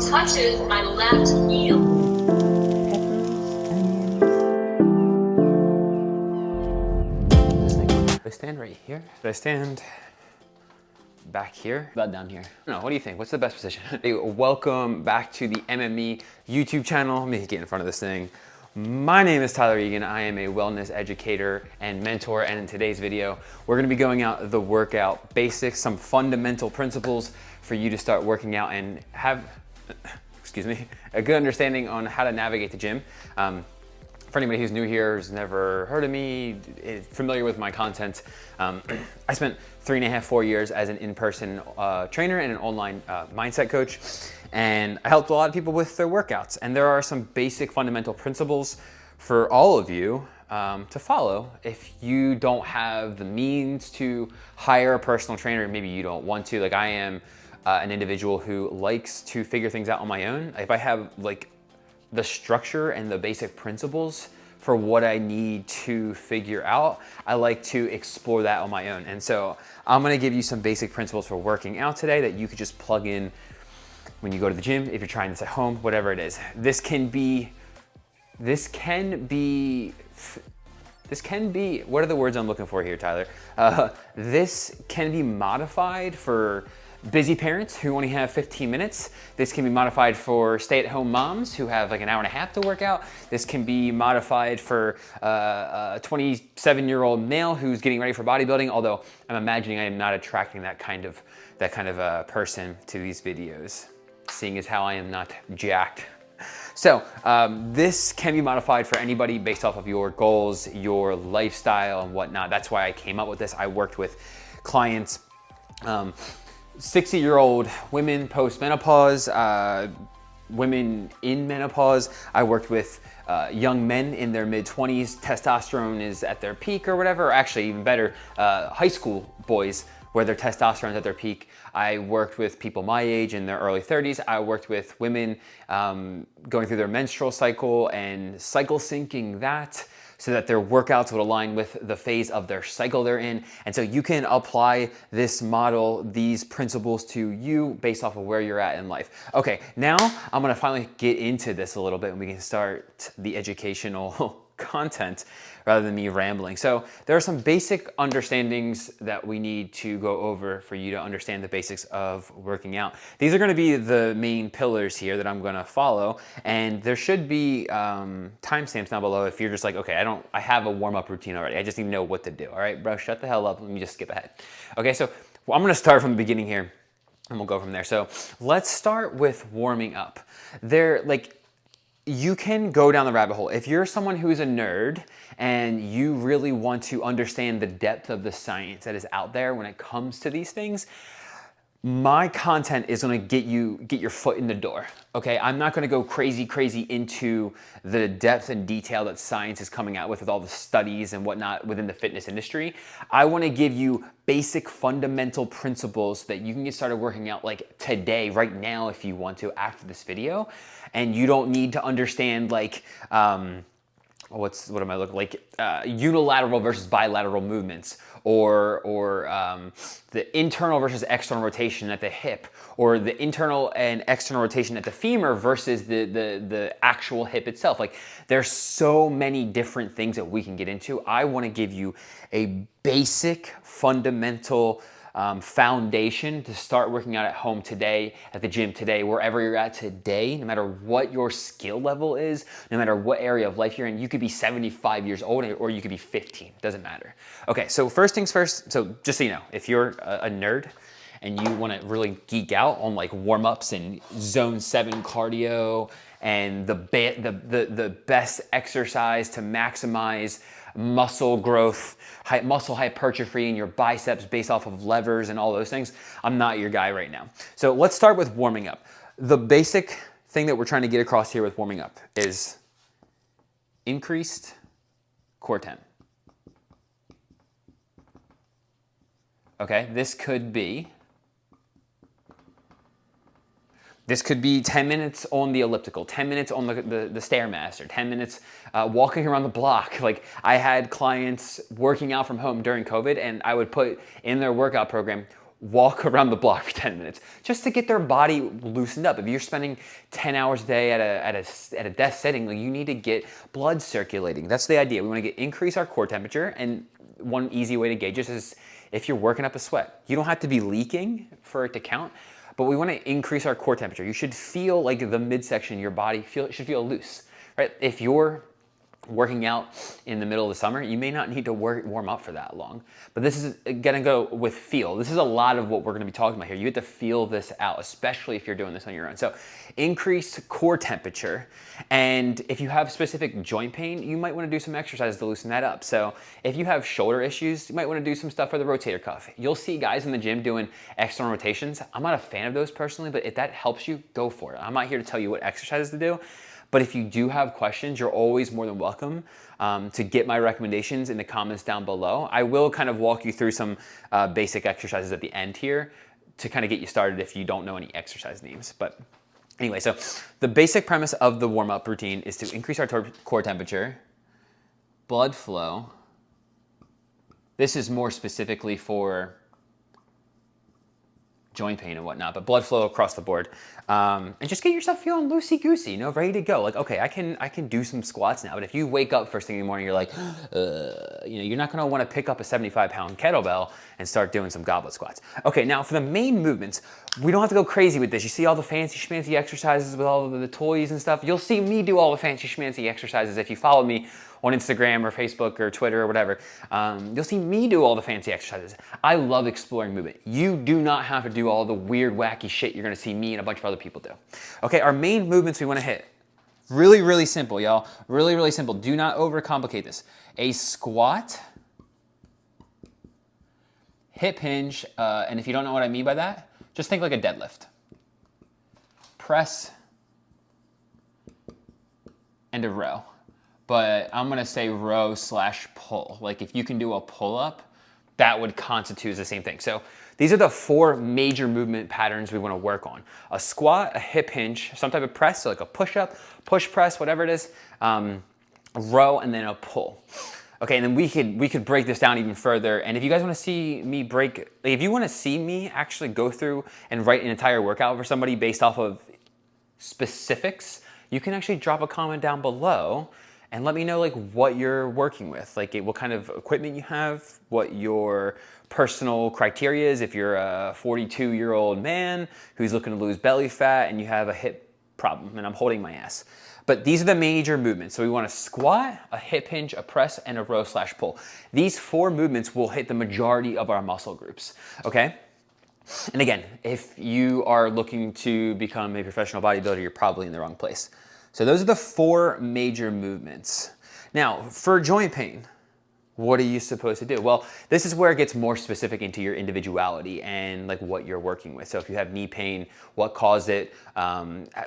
touches my left heel. Do I stand right here? Do I stand back here? About down here? No, what do you think? What's the best position? Hey, welcome back to the MME YouTube channel. Let me get in front of this thing. My name is Tyler Egan. I am a wellness educator and mentor, and in today's video, we're gonna be going out the workout basics, some fundamental principles for you to start working out and have, excuse me, a good understanding on how to navigate the gym. For anybody who's new here, who's never heard of me, is familiar with my content, I spent 3.5, 4 years as an in-person trainer and an online mindset coach. And I helped a lot of people with their workouts. And there are some basic fundamental principles for all of you to follow if you don't have the means to hire a personal trainer. Maybe you don't want to. Like I am an individual who likes to figure things out on my own. If I have like the structure and the basic principles for what I need to figure out, I like to explore that on my own. And so I'm gonna give you some basic principles for working out today that you could just plug in when you go to the gym, if you're trying this at home, whatever it is. This can be, what are the words I'm looking for here, Tyler? This can be modified for busy parents who only have 15 minutes. This can be modified for stay-at-home moms who have like an hour and a half to work out. This can be modified for a 27-year-old male who's getting ready for bodybuilding, although I'm imagining I am not attracting that kind of person to these videos, seeing as how I am not jacked. So this can be modified for anybody based off of your goals, your lifestyle and whatnot. That's why I came up with this. I worked with clients, 60-year-old women post-menopause, women in menopause. I worked with young men in their mid-20s, testosterone is at their peak or whatever, or actually even better, high school boys where their testosterone's at their peak. I worked with people my age in their early 30s. I worked with women going through their menstrual cycle and cycle syncing that so that their workouts would align with the phase of their cycle they're in. And so you can apply this model, these principles to you based off of where you're at in life. Okay, now I'm gonna finally get into this a little bit and we can start the educational content rather than me rambling. So there are some basic understandings that we need to go over for you to understand the basics of working out. These are gonna be the main pillars here that I'm gonna follow, and there should be timestamps down below if you're just like, okay, I have a warm-up routine already. I just need to know what to do. All right, bro, shut the hell up. Let me just skip ahead. Okay, so I'm gonna start from the beginning here and we'll go from there. So let's start with warming up. You can go down the rabbit hole. If you're someone who's a nerd and you really want to understand the depth of the science that is out there when it comes to these things, my content is gonna get your foot in the door, okay? I'm not gonna go crazy into the depth and detail that science is coming out with all the studies and whatnot within the fitness industry. I wanna give you basic fundamental principles that you can get started working out like today, right now, if you want to, after this video. And you don't need to understand like, unilateral versus bilateral movements, or the internal versus external rotation at the hip, or the internal and external rotation at the femur versus the actual hip itself. Like there's so many different things that we can get into. I want to give you a basic fundamental foundation to start working out at home today, at the gym today, wherever you're at today, no matter what your skill level is, no matter what area of life you're in. You could be 75 years old or you could be 15, doesn't matter. Okay, so first things first, so just so you know, if you're a nerd and you wanna really geek out on like warm-ups and zone 7 cardio and the best exercise to maximize muscle growth, muscle hypertrophy in your biceps based off of levers and all those things, I'm not your guy right now. So let's start with warming up. The basic thing that we're trying to get across here with warming up is increased core temp. Okay, this could be 10 minutes on the elliptical, 10 minutes on the Stairmaster, 10 minutes walking around the block. Like I had clients working out from home during COVID and I would put in their workout program walk around the block for 10 minutes just to get their body loosened up. If you're spending 10 hours a day at a desk sitting, like, you need to get blood circulating. That's the idea. We want to increase our core temperature, and one easy way to gauge this is if you're working up a sweat. You don't have to be leaking for it to count, but we want to increase our core temperature. You should feel like the midsection of your body should feel loose, right? If you're working out in the middle of the summer, you may not need to warm up for that long. But this is gonna go with feel. This is a lot of what we're gonna be talking about here. You have to feel this out, especially if you're doing this on your own. So increase core temperature. And if you have specific joint pain, you might wanna do some exercises to loosen that up. So if you have shoulder issues, you might wanna do some stuff for the rotator cuff. You'll see guys in the gym doing external rotations. I'm not a fan of those personally, but if that helps you, go for it. I'm not here to tell you what exercises to do. But if you do have questions, you're always more than welcome to get my recommendations in the comments down below. I will kind of walk you through some basic exercises at the end here to kind of get you started if you don't know any exercise names. But anyway, so the basic premise of the warm-up routine is to increase our core temperature, blood flow. This is more specifically for joint pain and whatnot, but blood flow across the board. And just get yourself feeling loosey-goosey, you know, ready to go. Like, okay, I can do some squats now. But if you wake up first thing in the morning, you're like, you know, you're not gonna wanna pick up a 75-pound kettlebell and start doing some goblet squats. Okay, now for the main movements, we don't have to go crazy with this. You see all the fancy schmancy exercises with all of the toys and stuff. You'll see me do all the fancy schmancy exercises if you follow me on Instagram or Facebook or Twitter or whatever. You'll see me do all the fancy exercises. I love exploring movement. You do not have to do all the weird, wacky shit you're gonna see me and a bunch of other people do. Okay, our main movements we wanna hit. Really, really simple, y'all. Really, really simple. Do not overcomplicate this. A squat, hip hinge, and if you don't know what I mean by that, just think like a deadlift. Press, and a row. But I'm gonna say row / pull. Like if you can do a pull up, that would constitute the same thing. So these are the 4 major movement patterns we wanna work on. A squat, a hip hinge, some type of press, so like a push up, push press, whatever it is, a row, and then a pull. Okay, and then we could break this down even further. And if you guys wanna see me if you wanna see me actually go through and write an entire workout for somebody based off of specifics, you can actually drop a comment down below and let me know like what you're working with, like what kind of equipment you have, what your personal criteria is. If you're a 42-year-old man who's looking to lose belly fat and you have a hip problem, and I'm holding my ass. But these are the major movements. So we want a squat, a hip hinge, a press, and a row / pull. These 4 movements will hit the majority of our muscle groups, okay? And again, if you are looking to become a professional bodybuilder, you're probably in the wrong place. So those are the 4 major movements. Now, for joint pain, what are you supposed to do? Well, this is where it gets more specific into your individuality and like what you're working with. So if you have knee pain, what caused it,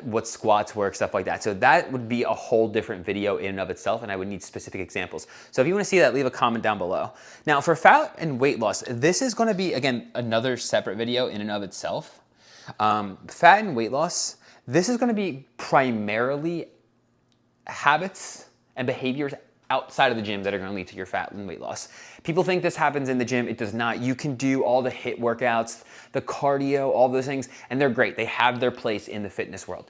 what squats work, stuff like that. So that would be a whole different video in and of itself, and I would need specific examples. So if you wanna see that, leave a comment down below. Now for fat and weight loss, this is gonna be, again, another separate video in and of itself. Fat and weight loss, this is gonna be primarily habits and behaviors outside of the gym that are gonna lead to your fat and weight loss. People think this happens in the gym, it does not. You can do all the HIIT workouts, the cardio, all those things, and they're great. They have their place in the fitness world.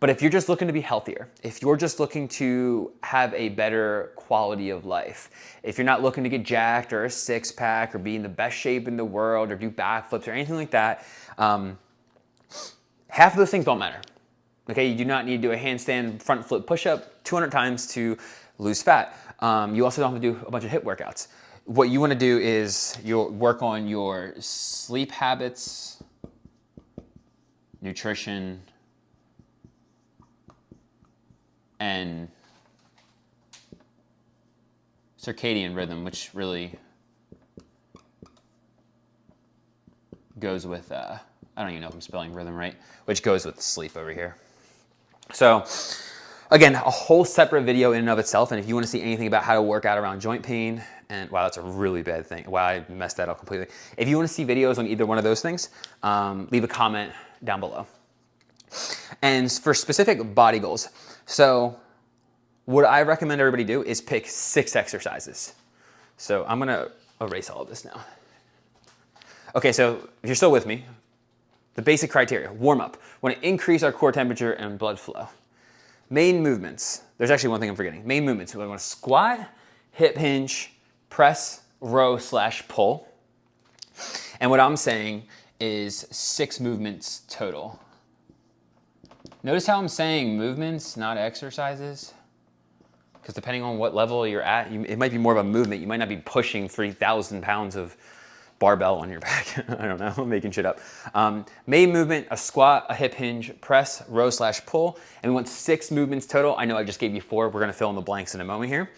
But if you're just looking to be healthier, if you're just looking to have a better quality of life, if you're not looking to get jacked or a 6-pack or be in the best shape in the world or do backflips or anything like that, half of those things don't matter. Okay, you do not need to do a handstand front flip push-up 200 times to lose fat. You also don't have to do a bunch of HIIT workouts. What you wanna do is you'll work on your sleep habits, nutrition, and circadian rhythm, which really goes with, I don't even know if I'm spelling rhythm right, which goes with sleep over here. So again, a whole separate video in and of itself. And if you want to see anything about how to work out around joint pain, and wow, that's a really bad thing. Wow, I messed that up completely. If you want to see videos on either one of those things, leave a comment down below. And for specific body goals, so what I recommend everybody do is pick 6 exercises. So I'm gonna erase all of this now. Okay, so if you're still with me, the basic criteria, warm up. Want to increase our core temperature and blood flow. Main movements. There's actually one thing I'm forgetting. Main movements. We want to squat, hip hinge, press, row / pull. And what I'm saying is 6 movements total. Notice how I'm saying movements, not exercises? Because depending on what level you're at, it might be more of a movement. You might not be pushing 3,000 pounds of barbell on your back. I don't know, I'm making shit up. Main movement, a squat, a hip hinge, press, row / pull. And we want 6 movements total. I know I just gave you 4. We're gonna fill in the blanks in a moment here.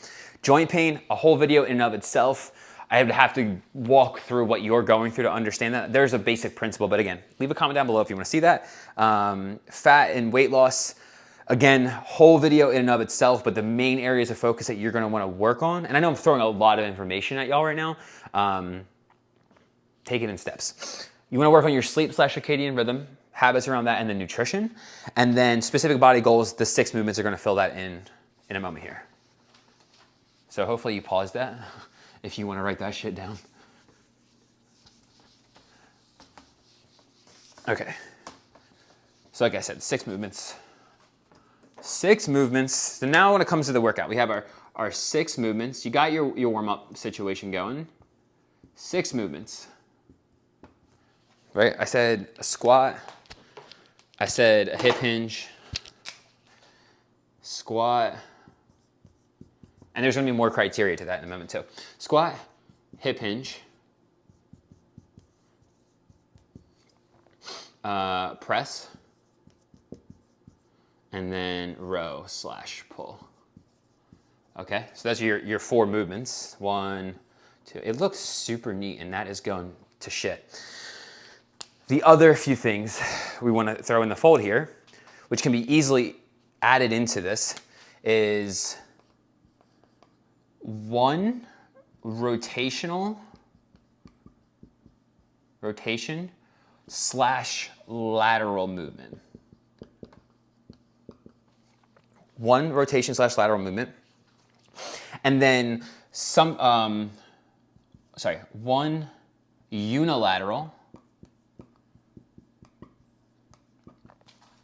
Joint pain, a whole video in and of itself. I would have to walk through what you're going through to understand that. There's a basic principle, but again, leave a comment down below if you wanna see that. Fat and weight loss, again, whole video in and of itself, but the main areas of focus that you're gonna wanna work on, and I know I'm throwing a lot of information at y'all right now, take it in steps. You wanna work on your sleep / circadian rhythm, habits around that, and then nutrition, and then specific body goals, the 6 movements are gonna fill that in a moment here. So hopefully you paused that if you wanna write that shit down. Okay, so like I said, 6 movements. 6 movements. So now when it comes to the workout, we have our 6 movements. You got your warm-up situation going. 6 movements. Right? I said a squat. I said a hip hinge. Squat. And there's gonna be more criteria to that in a moment too. Squat, hip hinge. Press. And then row / pull. Okay, so that's your 4 movements. 1, 2, it looks super neat and that is going to shit. The other few things we wanna throw in the fold here, which can be easily added into this, is 1 rotation / lateral movement. 1 rotation / lateral movement. And then 1 unilateral.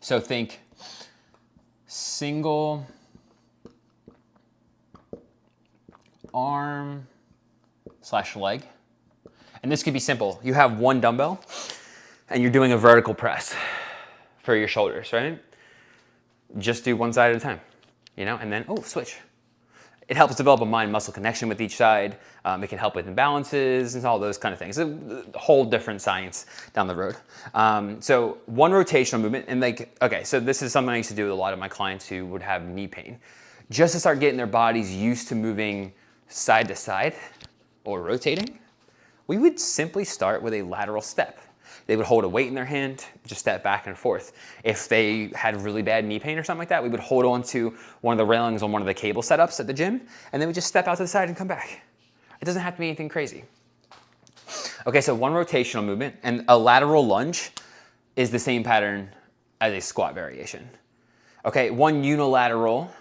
So think single arm / leg. And this could be simple. You have 1 dumbbell and you're doing a vertical press for your shoulders, right? Just do one side at a time, you know, and then, oh, switch. It helps develop a mind-muscle connection with each side. It can help with imbalances and all those kind of things. A whole different science down the road. So 1 rotational movement, and like, okay, so this is something I used to do with a lot of my clients who would have knee pain. Just to start getting their bodies used to moving side to side or rotating, we would simply start with a lateral step. They would hold a weight in their hand, just step back and forth. If they had really bad knee pain or something like that, we would hold on to one of the railings on one of the cable setups at the gym, and then we just step out to the side and come back. It doesn't have to be anything crazy. Okay, so 1 rotational movement, and a lateral lunge is the same pattern as a squat variation. Okay, 1 unilateral,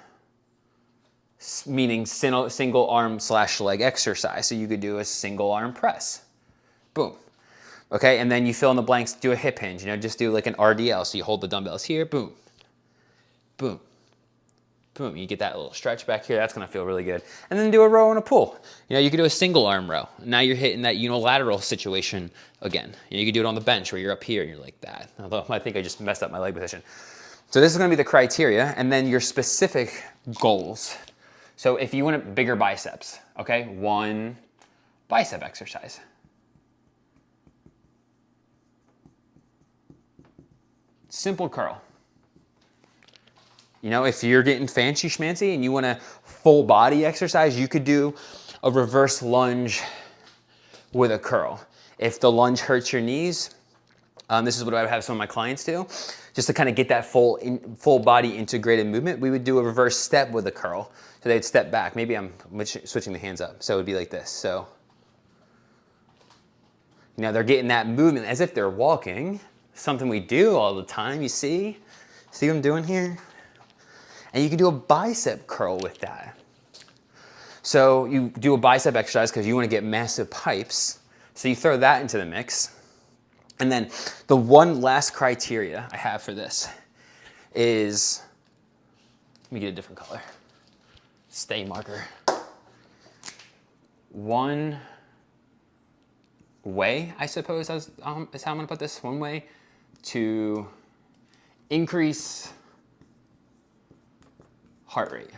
meaning single arm / leg exercise. So you could do a single arm press. Boom. Okay, and then you fill in the blanks, do a hip hinge, you know, just do like an RDL. So you hold the dumbbells here, boom, boom, boom. You get that little stretch back here, that's gonna feel really good. And then do a row and a pull. You know, you could do a single arm row. Now you're hitting that unilateral situation again. You could do it on the bench where you're up here and you're like that. Although I think I just messed up my leg position. So this is gonna be the criteria, and then your specific goals. So if you want bigger biceps, okay, 1 bicep exercise. Simple curl. You know, if you're getting fancy schmancy and you want a full body exercise, you could do a reverse lunge with a curl. If the lunge hurts your knees, this is what I would have some of my clients do, just to kind of get that full body integrated movement. We would do a reverse step with a curl. So they'd step back. Maybe I'm switching the hands up. So it would be like this. So, you know, they're getting that movement as if they're walking. Something we do all the time, you see? See what I'm doing here? And you can do a bicep curl with that. So you do a bicep exercise because you want to get massive pipes. So you throw that into the mix. And then the one last criteria I have for this is, let me get a different color. Stay marker. One way, I suppose, is how I'm gonna put this, one way to increase heart rate.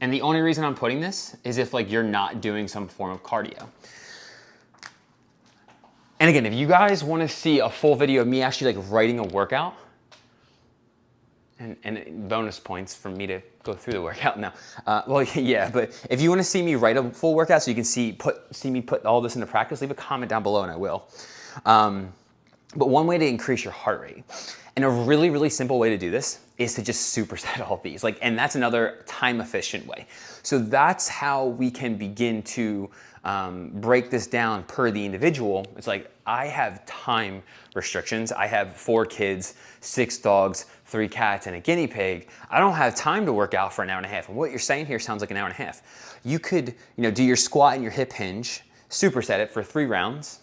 And the only reason I'm putting this is if like you're not doing some form of cardio. And again, if you guys want to see a full video of me actually like writing a workout, and bonus points for me to go through the workout now. Well, yeah, but if you want to see me write a full workout so you can see me put all this into practice, leave a comment down below and I will. But one way to increase your heart rate, and a really, really simple way to do this is to just superset all of these. And that's another time efficient way. So that's how we can begin to break this down per the individual. It's like, I have time restrictions. I have 4 kids, 6 dogs, 3 cats, and a guinea pig. I don't have time to work out for an hour and a half. And what you're saying here sounds like an hour and a half. You could, do your squat and your hip hinge, superset it for 3 rounds,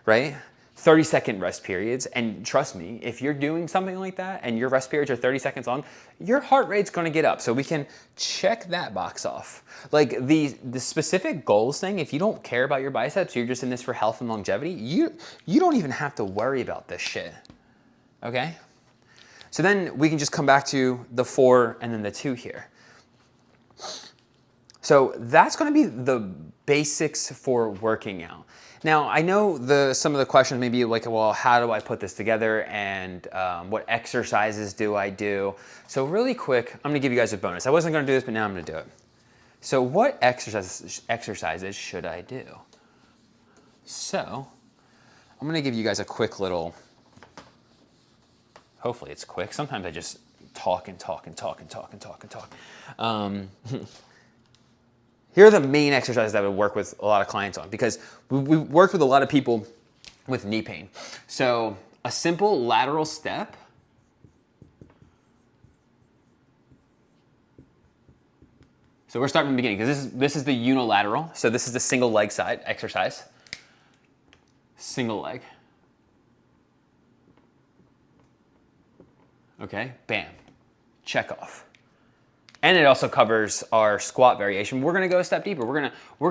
right? 30-second rest periods, and trust me, if you're doing something like that and your rest periods are 30 seconds long, your heart rate's gonna get up. So we can check that box off. Like the specific goals thing, if you don't care about your biceps, you're just in this for health and longevity, you don't even have to worry about this shit, okay? So then we can just come back to the 4 and then the 2 here. So that's gonna be the basics for working out. Now, I know some of the questions may be like, well, how do I put this together, and what exercises do I do? So really quick, I'm gonna give you guys a bonus. I wasn't gonna do this, but now I'm gonna do it. So what exercises should I do? So I'm gonna give you guys a quick little, hopefully it's quick. Sometimes I just talk and talk and talk and talk and talk and talk. Here are the main exercises that I would work with a lot of clients on, because we worked with a lot of people with knee pain. So a simple lateral step. So we're starting from the beginning, because this is the unilateral. So this is the single leg side exercise. Single leg. Okay, bam, check off. And it also covers our squat variation. We're gonna go a step deeper. We're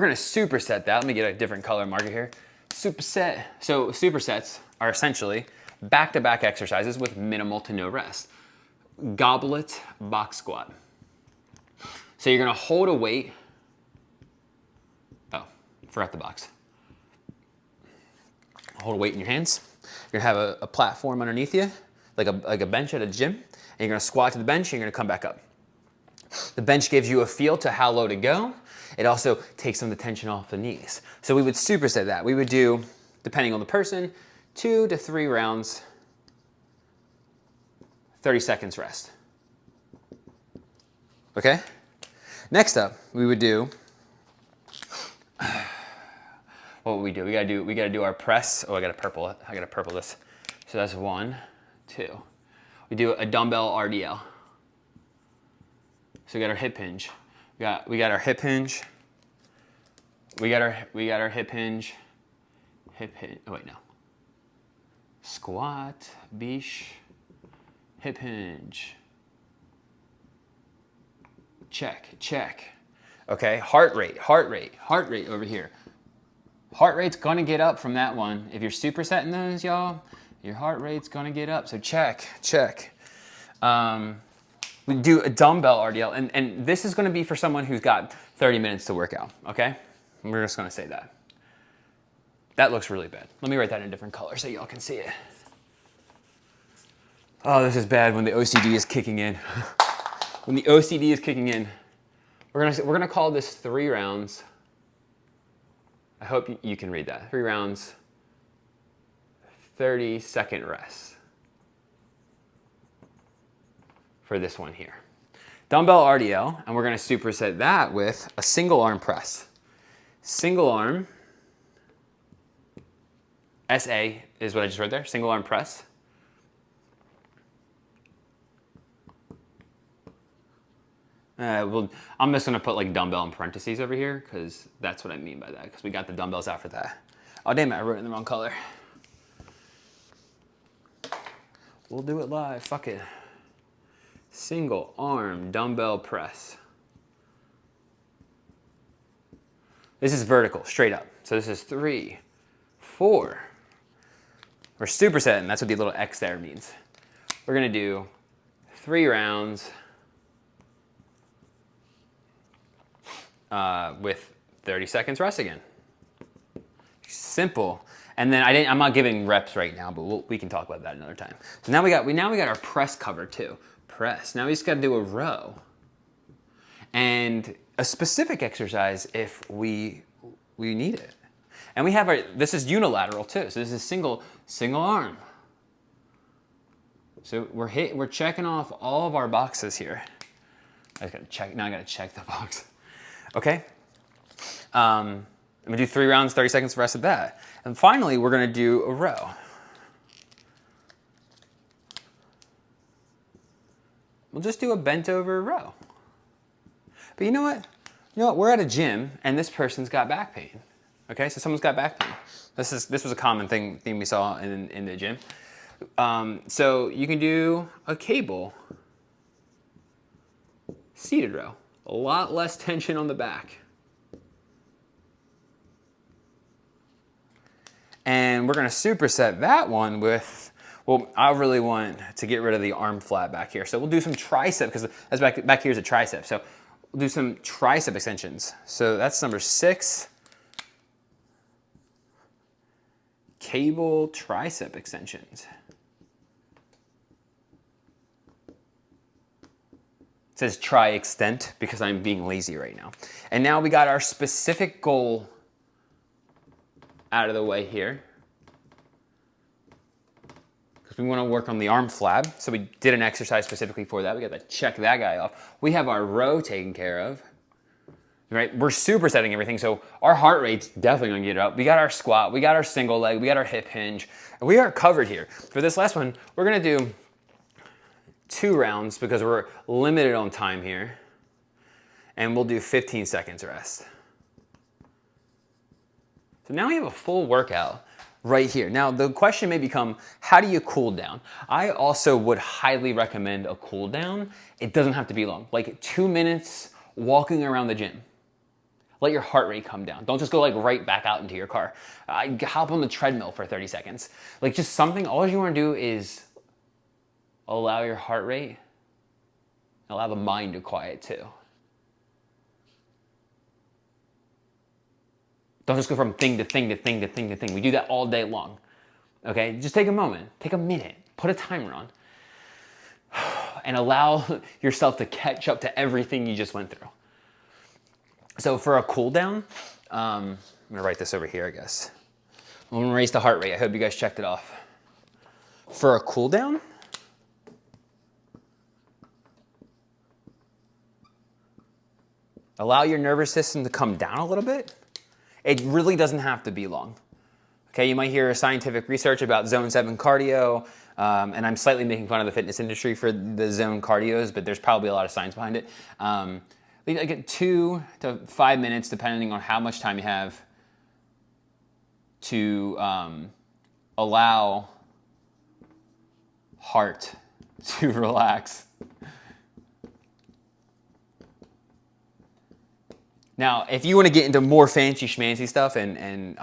gonna superset that. Let me get a different color marker here. Superset. So supersets are essentially back-to-back exercises with minimal to no rest. Goblet box squat. So you're gonna hold a weight. Oh, forgot the box. Hold a weight in your hands. You're gonna have a platform underneath you, like a bench at a gym, and you're gonna squat to the bench, and you're gonna come back up. The bench gives you a feel to how low to go. It also takes some of the tension off the knees. So we would superset that. We would do, depending on the person, 2 to 3 rounds, 30 seconds rest. Okay? Next up, we would do, what would we do? We gotta do our press. Oh, I gotta purple this. So that's 1, 2. We do a dumbbell RDL. So we got our hip hinge. We got our hip hinge. We got our hip hinge. Oh wait, no. Squat, bish, hip hinge. Check. Okay, heart rate over here. Heart rate's gonna get up from that one. If you're supersetting those, y'all, your heart rate's gonna get up. So check. We do a dumbbell RDL, and this is gonna be for someone who's got 30 minutes to work out, okay? We're just gonna say that. That looks really bad. Let me write that in a different color so y'all can see it. Oh, this is bad when the OCD is kicking in. When the OCD is kicking in, we're gonna call this 3 rounds. I hope you can read that. 3 rounds, 30-second rest. For this one here. Dumbbell RDL, and we're gonna superset that with a single arm press. Single arm, SA is what I just wrote there, single arm press. Well, I'm just gonna put like dumbbell in parentheses over here, because that's what I mean by that, because we got the dumbbells out for that. Oh, damn it, I wrote it in the wrong color. We'll do it live, fuck it. Single arm dumbbell press. This is vertical, straight up. So this is 3, 4. We're supersetting, that's what the little X there means. We're gonna do 3 rounds with 30 seconds rest again. Simple. And then I'm not giving reps right now, but we can talk about that another time. So now we got our press covered too. Press. Now we just got to do a row and a specific exercise if we need it. And we have this is unilateral too. So this is single arm. So we're checking off all of our boxes here. I just gotta check. Now I gotta check the box. Okay. I'm gonna do 3 rounds, 30 seconds for the rest of that. And finally, we're gonna do a row. We'll just do a bent over row. But you know what? We're at a gym and this person's got back pain. Okay, so someone's got back pain. This was a common thing we saw in the gym. So you can do a cable seated row. A lot less tension on the back. And we're gonna superset that one with, well, I really want to get rid of the arm flat back here. So we'll do some tricep, because that's back here is a tricep. So we'll do some tricep extensions. So that's number 6. Cable tricep extensions. It says try extent because I'm being lazy right now. And now we got our specific goal out of the way here, because we want to work on the arm flab. So we did an exercise specifically for that. We got to check that guy off. We have our row taken care of, right? We're supersetting everything. So our heart rate's definitely going to get up. We got our squat, we got our single leg, we got our hip hinge, and we are covered here. For this last one, we're going to do 2 rounds because we're limited on time here. And we'll do 15 seconds rest. So now we have a full workout right here. Now the question may become, how do you cool down? I also would highly recommend a cool down. It doesn't have to be long, like 2 minutes walking around the gym. Let your heart rate come down. Don't just go like right back out into your car. Hop on the treadmill for 30 seconds. Like just something, all you wanna do is allow your heart rate, allow the mind to quiet too. Don't just go from thing to thing to thing to thing to thing. We do that all day long. Okay, just take a moment, take a minute, put a timer on, and allow yourself to catch up to everything you just went through. So for a cool down, I'm gonna write this over here, I guess. I'm gonna raise the heart rate. I hope you guys checked it off. For a cool down, allow your nervous system to come down a little bit. It really doesn't have to be long. Okay, you might hear scientific research about zone 7 cardio, and I'm slightly making fun of the fitness industry for the zone cardios, but there's probably a lot of science behind it. Like 2 to 5 minutes, depending on how much time you have, to allow heart to relax. Now, if you want to get into more fancy schmancy stuff and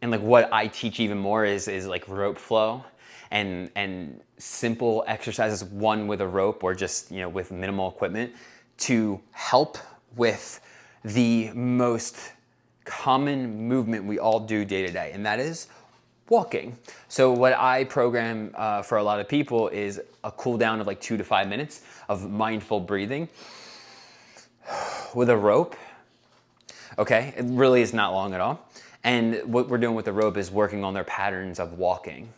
like what I teach even more is like rope flow and simple exercises, one with a rope or just, with minimal equipment to help with the most common movement we all do day to day, and that is walking. So what I program for a lot of people is a cool down of like 2 to 5 minutes of mindful breathing with a rope. Okay, it really is not long at all. And what we're doing with the rope is working on their patterns of walking.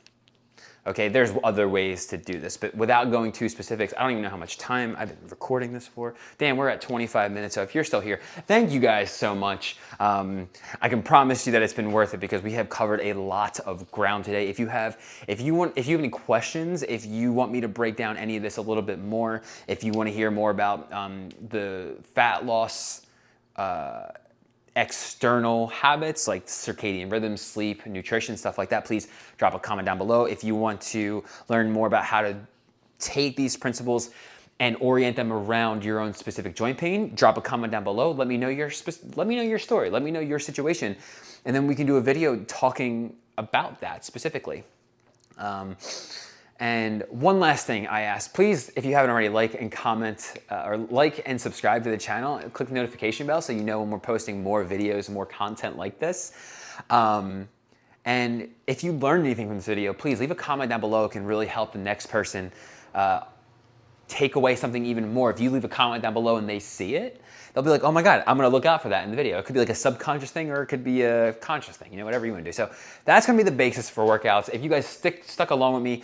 Okay, there's other ways to do this, but without going too specifics, I don't even know how much time I've been recording this for. Damn, we're at 25 minutes, so if you're still here, thank you guys so much. I can promise you that it's been worth it because we have covered a lot of ground today. If you have any questions, if you want me to break down any of this a little bit more, if you want to hear more about the fat loss external habits like circadian rhythm, sleep, nutrition, stuff like that, please drop a comment down below. If you want to learn more about how to take these principles and orient them around your own specific joint pain, drop a comment down below. Let me know your story. Let me know your situation, and then we can do a video talking about that specifically. And one last thing I ask, please, if you haven't already, like and comment or like and subscribe to the channel. Click the notification bell so you know when we're posting more videos, more content like this. And if you learned anything from this video, please leave a comment down below. It can really help the next person take away something even more. If you leave a comment down below and they see it, they'll be like, oh my God, I'm gonna look out for that in the video. It could be like a subconscious thing or it could be a conscious thing, you know, whatever you wanna do. So that's gonna be the basis for workouts. If you guys stuck along with me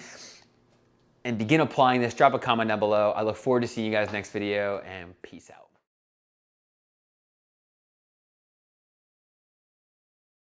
and begin applying this, drop a comment down below. I look forward to seeing you guys next video, and peace out.